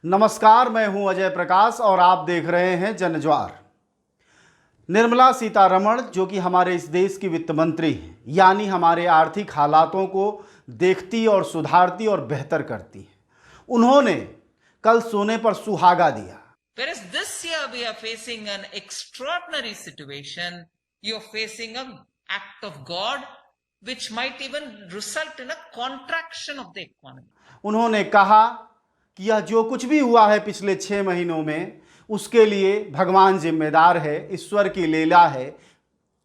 नमस्कार, मैं हूं अजय प्रकाश और आप देख रहे हैं जनज्वार। निर्मला सीतारमण जो कि हमारे इस देश की वित्त मंत्री हैं, यानी हमारे आर्थिक हालातों को देखती और सुधारती और बेहतर करती हैं, उन्होंने कल सोने पर सुहागा दिया। Whereas this year we are facing an extraordinary situation, you're facing an act of God which might even result in a contraction of the economy. उन्होंने कहा कि यह जो कुछ भी हुआ है पिछले 6 महीनों में, उसके लिए भगवान जिम्मेदार है, ईश्वर की लीला है,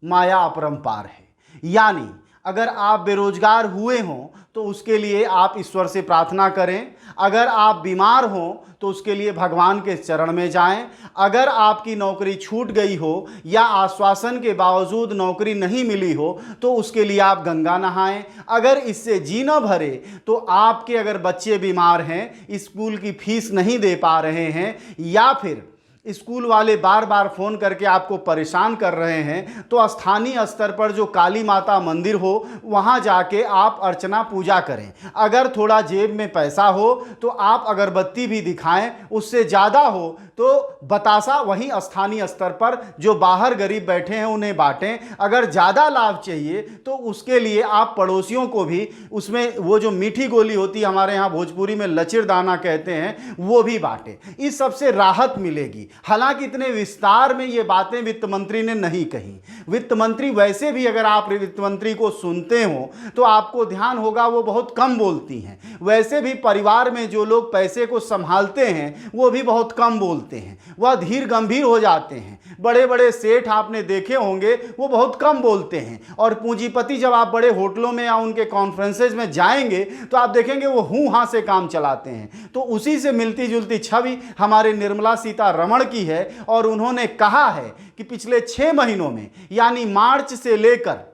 माया अपरंपार है। यानी अगर आप बेरोजगार हुए हों तो उसके लिए आप ईश्वर से प्रार्थना करें, अगर आप बीमार हों तो उसके लिए भगवान के चरण में जाएं, अगर आपकी नौकरी छूट गई हो या आश्वासन के बावजूद नौकरी नहीं मिली हो तो उसके लिए आप गंगा नहाएं, अगर इससे जी न भरे तो आपके अगर बच्चे बीमार हैं, स्कूल की फीस नहीं दे पा रहे हैं या फिर स्कूल वाले बार बार फ़ोन करके आपको परेशान कर रहे हैं तो स्थानीय स्तर पर जो काली माता मंदिर हो वहाँ जाके आप अर्चना पूजा करें। अगर थोड़ा जेब में पैसा हो तो आप अगरबत्ती भी दिखाएं, उससे ज़्यादा हो तो बतासा वहीं स्थानीय स्तर पर जो बाहर गरीब बैठे हैं उन्हें बांटें। अगर ज़्यादा लाभ चाहिए तो उसके लिए आप पड़ोसियों को भी उसमें वो जो मीठी गोली होती है, हमारे यहाँ भोजपुरी में लचिर दाना कहते हैं, वो भी बांटें। इस सबसे राहत मिलेगी। हालांकि इतने विस्तार में ये बातें वित्त मंत्री ने नहीं कही। वित्त मंत्री वैसे भी अगर आप वित्त मंत्री को सुनते हो तो आपको ध्यान होगा वो बहुत कम बोलती हैं। वैसे भी परिवार में जो लोग पैसे को संभालते हैं वो भी बहुत कम बोलते हैं, वह धीर गंभीर हो जाते हैं। बड़े बड़े सेठ आपने देखे होंगे वो बहुत कम बोलते हैं और पूंजीपति जब आप बड़े होटलों में या उनके कॉन्फ्रेंसेज में जाएंगे तो आप देखेंगे वो हूं हां से काम चलाते हैं। तो उसी से मिलती जुलती छवि हमारे निर्मला सीतारमण की है और उन्होंने कहा है कि पिछले 6 महीनों में यानी मार्च से लेकर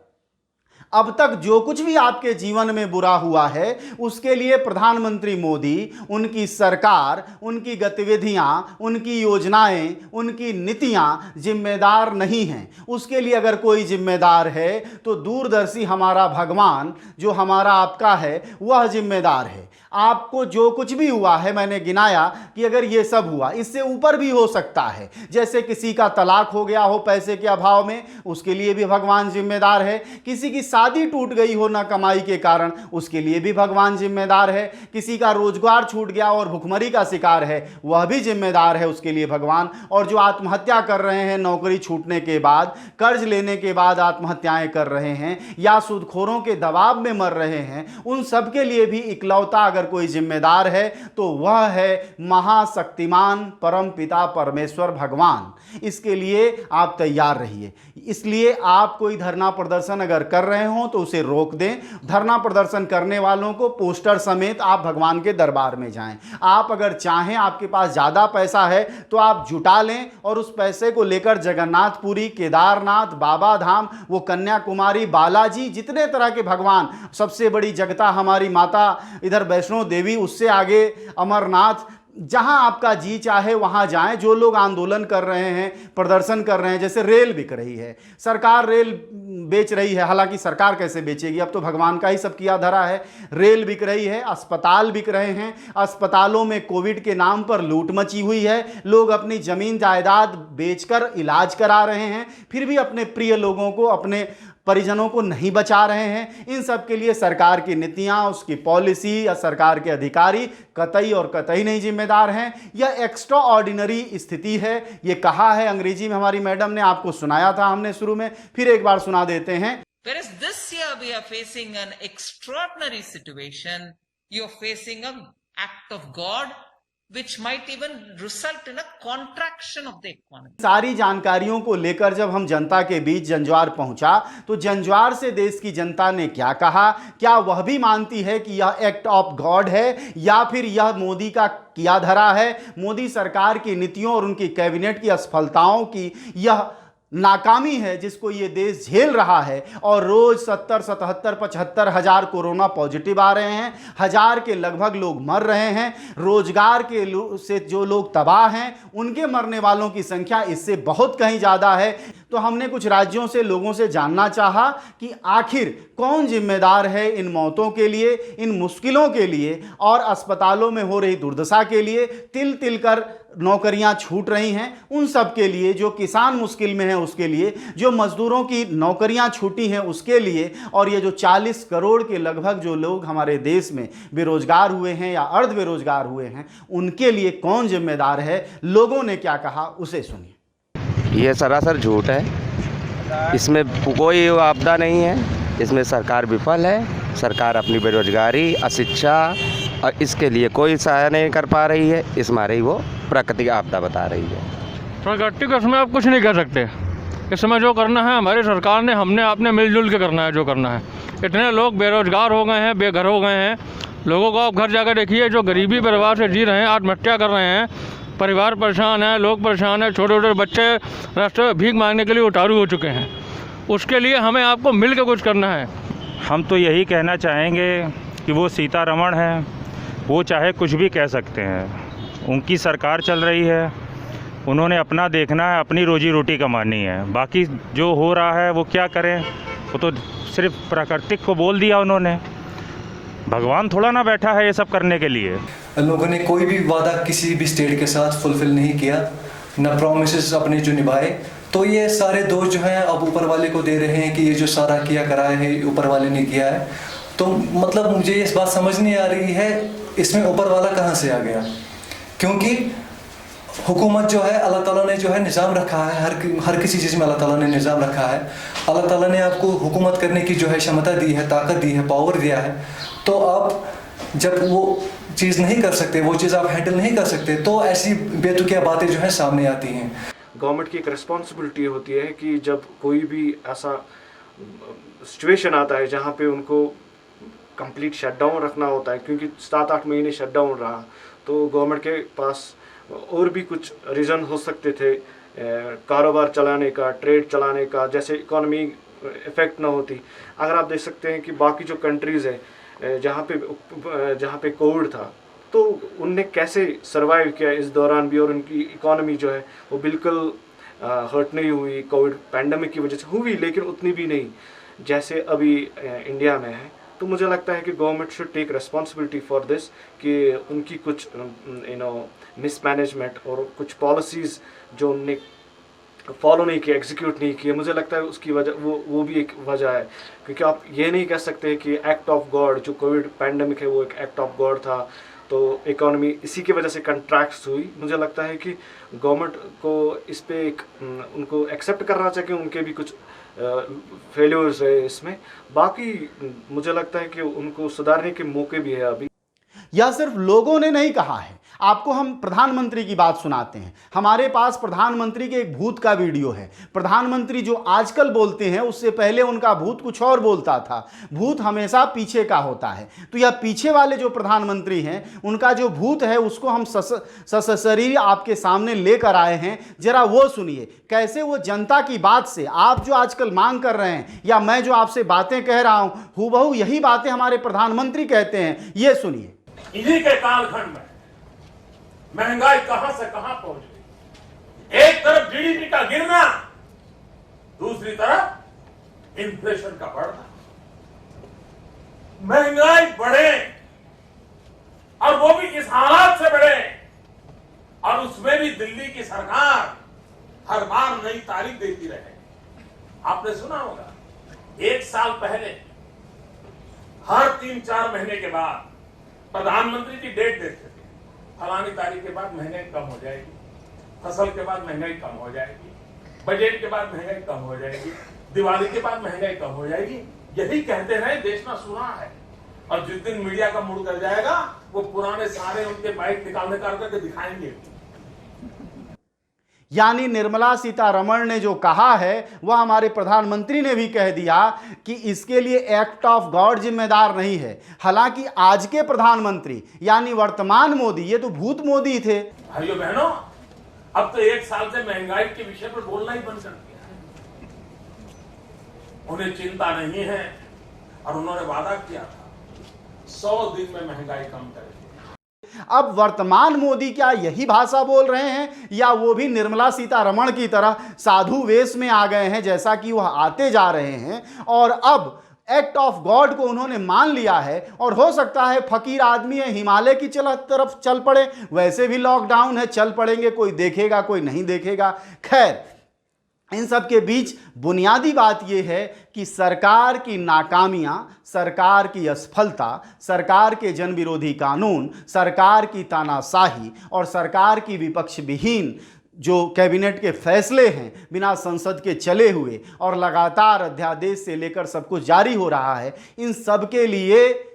अब तक जो कुछ भी आपके जीवन में बुरा हुआ है उसके लिए प्रधानमंत्री मोदी, उनकी सरकार, उनकी गतिविधियां, उनकी योजनाएं, उनकी नीतियां जिम्मेदार नहीं हैं। उसके लिए अगर कोई जिम्मेदार है तो दूरदर्शी हमारा भगवान जो हमारा आपका है वह जिम्मेदार है। आपको जो कुछ भी हुआ है, मैंने गिनाया कि अगर ये सब हुआ, इससे ऊपर भी हो सकता है। जैसे किसी का तलाक हो गया हो पैसे के अभाव में, उसके लिए भी भगवान जिम्मेदार है। किसी की शादी टूट गई हो ना कमाई के कारण, उसके लिए भी भगवान जिम्मेदार है। किसी का रोजगार छूट गया और भुखमरी का शिकार है, वह भी जिम्मेदार है, उसके लिए भगवान। और जो आत्महत्या कर रहे हैं नौकरी छूटने के बाद, कर्ज लेने के बाद आत्महत्याएं कर रहे हैं या सूदखोरों के दबाव में मर रहे हैं, उन सब के लिए भी इकलौता अगर कोई जिम्मेदार है तो वह है महाशक्तिमान परम पिता परमेश्वर भगवान। इसके लिए आप तैयार रहिए। इसलिए आप कोई धरना प्रदर्शन अगर कर रहे हो तो उसे रोक दें। धरना प्रदर्शन करने वालों को पोस्टर समेत आप भगवान के दरबार में जाएं। आप अगर चाहें, आपके पास ज्यादा पैसा है तो आप जुटा लें और उस पैसे को लेकर जगन्नाथपुरी, केदारनाथ, बाबा धाम, वो कन्याकुमारी, बालाजी, जितने तरह के भगवान, सबसे बड़ी जगता हमारी माता इधर वैष्णो देवी, उससे आगे अमरनाथ, जहां आपका जी चाहे वहां जाएं। जो लोग आंदोलन कर रहे हैं, प्रदर्शन कर रहे हैं, जैसे रेल बिक रही है, सरकार रेल बेच रही है, हालांकि सरकार कैसे बेचेगी, अब तो भगवान का ही सब किया धरा है। रेल बिक रही है, अस्पताल बिक रहे हैं, अस्पतालों में कोविड के नाम पर लूट मची हुई है, लोग अपनी जमीन जायदाद बेचकर इलाज करा रहे हैं, फिर भी अपने प्रिय लोगों को, अपने परिजनों को नहीं बचा रहे हैं। इन सब के लिए सरकार की नीतियां, उसकी पॉलिसी या सरकार के अधिकारी कतई और कतई नहीं जिम्मेदार हैं। यह एक्स्ट्रा ऑर्डिनरी स्थिति है। ये कहा है अंग्रेजी में हमारी मैडम ने, आपको सुनाया था हमने शुरू में, फिर एक बार सुना देते हैं। Whereas this year we are facing an extraordinary situation, you're facing an act of God which might even result in a contraction of the economy. सारी जानकारियों को लेकर जब हम जनता के बीच जंजवार पहुंचा तो जंजवार से देश की जनता ने क्या कहा? क्या वह भी मानती है कि यह एक्ट ऑफ गॉड है या फिर यह मोदी का किया धरा है? मोदी सरकार की नीतियों और उनकी कैबिनेट की असफलताओं की यह नाकामी है जिसको ये देश झेल रहा है, और रोज 70, 77, 75 हजार कोरोना पॉजिटिव आ रहे हैं, 1000 के लगभग लोग मर रहे हैं, रोजगार के से जो लोग तबाह हैं उनके मरने वालों की संख्या इससे बहुत कहीं ज़्यादा है। तो हमने कुछ राज्यों से लोगों से जानना चाहा कि आखिर कौन जिम्मेदार है इन मौतों के लिए, इन मुश्किलों के लिए और अस्पतालों में हो रही दुर्दशा के लिए, तिल तिल कर नौकरियां छूट रही हैं उन सब के लिए, जो किसान मुश्किल में है उसके लिए, जो मजदूरों की नौकरियां छूटी हैं उसके लिए, और ये जो 40 करोड़ के लगभग जो लोग हमारे देश में बेरोजगार हुए हैं या अर्ध बेरोजगार हुए हैं उनके लिए कौन जिम्मेदार है। लोगों ने क्या कहा उसे सुनिए। ये सरासर झूठ है, इसमें कोई आपदा नहीं है, इसमें सरकार विफल है। सरकार अपनी बेरोजगारी, अशिक्षा और इसके लिए कोई सहायता नहीं कर पा रही है, इस मारे ही वो प्राकृतिक आपदा बता रही है। प्राकृतिक इसमें आप कुछ नहीं कर सकते। इस समय जो करना है हमारी सरकार ने, हमने आपने मिलजुल के करना है जो करना है। इतने लोग बेरोजगार हो गए हैं, बेघर हो गए हैं। लोगों को आप घर जाकर देखिए, जो गरीबी परिवार से जी रहे हैं, आत्महत्या कर रहे हैं, परिवार परेशान है, लोग परेशान हैं, छोटे छोटे बच्चे रास्ते में भीख मांगने के लिए उतारू हो चुके हैं। उसके लिए हमें आपको मिल के कुछ करना है। हम तो यही कहना चाहेंगे कि वो सीतारमण हैं, वो चाहे कुछ भी कह सकते हैं, उनकी सरकार चल रही है, उन्होंने अपना देखना है, अपनी रोजी रोटी कमानी है। बाकी जो हो रहा है वो क्या करें, वो तो सिर्फ प्राकृतिक को बोल दिया उन्होंने। भगवान थोड़ा ना बैठा है ये सब करने के लिए। लोगों ने कोई भी वादा किसी भी स्टेट के साथ फुलफिल नहीं किया, ना प्रॉमिसेस अपने जो निभाए। तो ये सारे दोष जो हैं अब ऊपर वाले को दे रहे हैं कि ये जो सारा किया कराया है ऊपर वाले ने किया है। तो मतलब मुझे इस बात समझ नहीं आ रही है इसमें ऊपर वाला कहाँ से आ गया, क्योंकि हुकूमत जो है अल्लाह ताला ने जो है निज़ाम रखा है, हर किसी चीज़ में अल्लाह ताला ने निज़ाम रखा है। अल्लाह ताला ने आपको हुकूमत करने की जो है क्षमता दी है, ताकत दी है, पावर दिया है। तो आप जब वो चीज़ नहीं कर सकते, वो चीज़ आप हैंडल नहीं कर सकते, तो ऐसी बेतुकिया बातें जो है सामने आती हैं। गवर्नमेंट की एक रिस्पॉन्सिबिलिटी होती है कि जब कोई भी ऐसा सिचुएशन आता है जहाँ पे उनको कंप्लीट शटडाउन रखना होता है, क्योंकि 7-8 महीने शटडाउन रहा, तो गवर्नमेंट के पास और भी कुछ रीज़न हो सकते थे कारोबार चलाने का, ट्रेड चलाने का, जैसे इकोनॉमी इफ़ेक्ट ना होती। अगर आप देख सकते हैं कि बाकी जो कंट्रीज़ है जहाँ पे कोविड था, तो उनने कैसे सरवाइव किया इस दौरान भी, और उनकी इकोनॉमी जो है वो बिल्कुल हर्ट नहीं हुई। कोविड पैंडमिक की वजह से हुई, लेकिन उतनी भी नहीं जैसे अभी इंडिया में है। तो मुझे लगता है कि government should take responsibility for this, कि उनकी कुछ मिसमैनेजमेंट और कुछ पॉलिसीज़ जो उनने फॉलो नहीं किया, एग्जीक्यूट नहीं किया, मुझे लगता है उसकी वजह वो भी एक वजह है। क्योंकि आप ये नहीं कह सकते कि एक्ट ऑफ गॉड, जो कोविड पैंडमिक है वो एक एक्ट ऑफ गॉड था, तो इकोनॉमी इसी की वजह से कंट्रैक्ट्स हुई। मुझे लगता है कि गवर्नमेंट को इस पे एक उनको एक्सेप्ट करना चाहिए कि उनके भी कुछ फेल्योर्स है इसमें। बाकी मुझे लगता है कि उनको सुधारने के मौके भी है अभी। यह सिर्फ लोगों ने नहीं कहा है, आपको हम प्रधानमंत्री की बात सुनाते हैं। हमारे पास प्रधानमंत्री के एक भूत का वीडियो है। प्रधानमंत्री जो आजकल बोलते हैं उससे पहले उनका भूत कुछ और बोलता था। भूत हमेशा पीछे का होता है। तो यह पीछे वाले जो प्रधानमंत्री हैं उनका जो भूत है उसको हम सशरीर आपके सामने लेकर आए हैं। जरा वो सुनिए कैसे वो जनता की बात से, आप जो आजकल मांग कर रहे हैं या मैं जो आपसे बातें कह रहा हूं, हूबहू यही बातें हमारे प्रधानमंत्री कहते हैं। ये सुनिए। इन्हीं के कालखंड में महंगाई कहां से कहां पहुंच गई। एक तरफ जीडीपी का गिरना, दूसरी तरफ इन्फ्लेशन का बढ़ना। महंगाई बढ़े और वो भी इस हालात से बढ़े, और उसमें भी दिल्ली की सरकार हर बार नई तारीख देती रहे। आपने सुना होगा 1 साल पहले हर 3-4 महीने के बाद प्रधानमंत्री की डेट देते थे, फलानी तारीख के बाद महंगाई कम हो जाएगी, फसल के बाद महंगाई कम हो जाएगी, बजट के बाद महंगाई कम हो जाएगी, दिवाली के बाद महंगाई कम हो जाएगी। यही कहते रहे, देश में सुना है। और जिस दिन मीडिया का मूड कर जाएगा वो पुराने सारे उनके बाइक निकाल करके दिखाएंगे। यानी निर्मला सीतारमण ने जो कहा है वह हमारे प्रधानमंत्री ने भी कह दिया कि इसके लिए एक्ट ऑफ गॉड जिम्मेदार नहीं है। हालांकि आज के प्रधानमंत्री यानी वर्तमान मोदी, ये तो भूत मोदी थे। भाइयों बहनों, अब तो 1 साल से महंगाई के विषय पर बोलना ही बंद कर दिया है। उन्हें चिंता नहीं है और उन्होंने वादा किया था 100 दिन में महंगाई कम करेंगे। अब वर्तमान मोदी क्या यही भाषा बोल रहे हैं या वो भी निर्मला सीतारमण की तरह साधु वेश में आ गए हैं जैसा कि वह आते जा रहे हैं और अब एक्ट ऑफ गॉड को उन्होंने मान लिया है और हो सकता है फकीर आदमी है हिमालय की तरफ चल पड़े। वैसे भी लॉकडाउन है, चल पड़ेंगे, कोई देखेगा कोई नहीं देखेगा। खैर, इन सब के बीच बुनियादी बात यह है कि सरकार की नाकामियां, सरकार की असफलता, सरकार के जन विरोधी कानून, सरकार की तानाशाही और सरकार की विपक्ष विहीन जो कैबिनेट के फैसले हैं बिना संसद के चले हुए और लगातार अध्यादेश से लेकर सब कुछ जारी हो रहा है, इन सब के लिए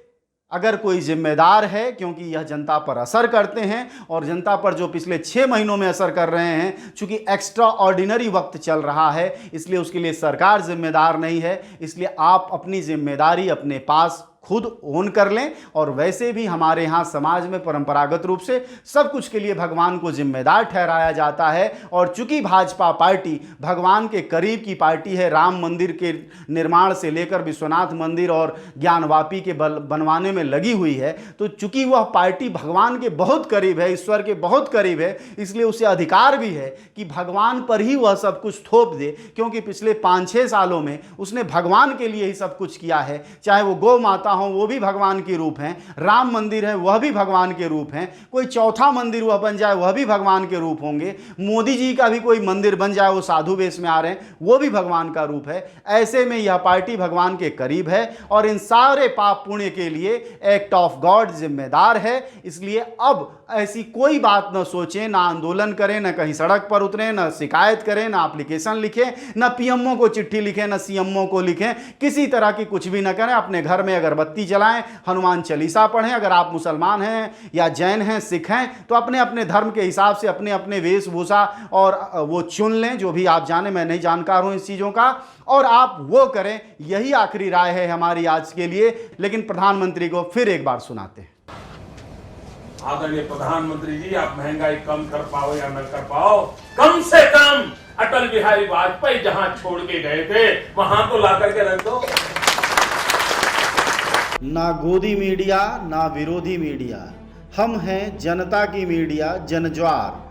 अगर कोई जिम्मेदार है, क्योंकि यह जनता पर असर करते हैं और जनता पर जो पिछले 6 महीनों में असर कर रहे हैं, चूंकि एक्स्ट्रा ऑर्डिनरी वक्त चल रहा है इसलिए उसके लिए सरकार जिम्मेदार नहीं है। इसलिए आप अपनी जिम्मेदारी अपने पास खुद ओन कर लें। और वैसे भी हमारे यहाँ समाज में परंपरागत रूप से सब कुछ के लिए भगवान को जिम्मेदार ठहराया जाता है और चूंकि भाजपा पार्टी भगवान के करीब की पार्टी है, राम मंदिर के निर्माण से लेकर विश्वनाथ मंदिर और ज्ञानवापी के बनवाने में लगी हुई है, तो चूंकि वह पार्टी भगवान के बहुत करीब है, ईश्वर के बहुत करीब है, इसलिए उसे अधिकार भी है कि भगवान पर ही वह सब कुछ थोप दे, क्योंकि पिछले 5-6 सालों में उसने भगवान के लिए ही सब कुछ किया है। चाहे वो गौ माता हो, वो भी भगवान के रूप हैं, राम मंदिर है वह भी भगवान के रूप हैं, कोई चौथा मंदिर वह बन जाए वह भी भगवान के रूप होंगे, मोदी जी का भी कोई मंदिर बन जाए वो साधु वेश में आ रहे हैं वो भी भगवान का रूप है। ऐसे में यह पार्टी भगवान के करीब है और इन सारे पाप पुण्य के लिए एक्ट ऑफ गॉड जिम्मेदार है। इसलिए अब ऐसी कोई बात न सोचें, ना आंदोलन करें, न कहीं सड़क पर उतरें, न शिकायत करें, ना एप्लीकेशन लिखें, न पीएमओ को चिट्ठी लिखें, न सीएमओ को लिखें, किसी तरह की कुछ भी न करें। अपने घर में अगरबत्ती जलाएं, हनुमान चालीसा पढ़ें। अगर आप मुसलमान हैं या जैन हैं, सिख हैं, तो अपने अपने धर्म के हिसाब से अपने अपने वेशभूषा और वो चुन लें जो भी आप जाने। मैं नहीं जानकार हूं इस चीज़ों का, और आप वो करें। यही आखिरी राय है हमारी आज के लिए। लेकिन प्रधानमंत्री को फिर एक बार सुनाते हैं। आदरणीय प्रधानमंत्री जी, आप महंगाई कम कर पाओ या न कर पाओ, कम से कम अटल बिहारी वाजपेयी जहां छोड़ के गए थे वहां तो ला करके रख दो। ना गोदी मीडिया ना विरोधी मीडिया, हम हैं जनता की मीडिया जनज्वार।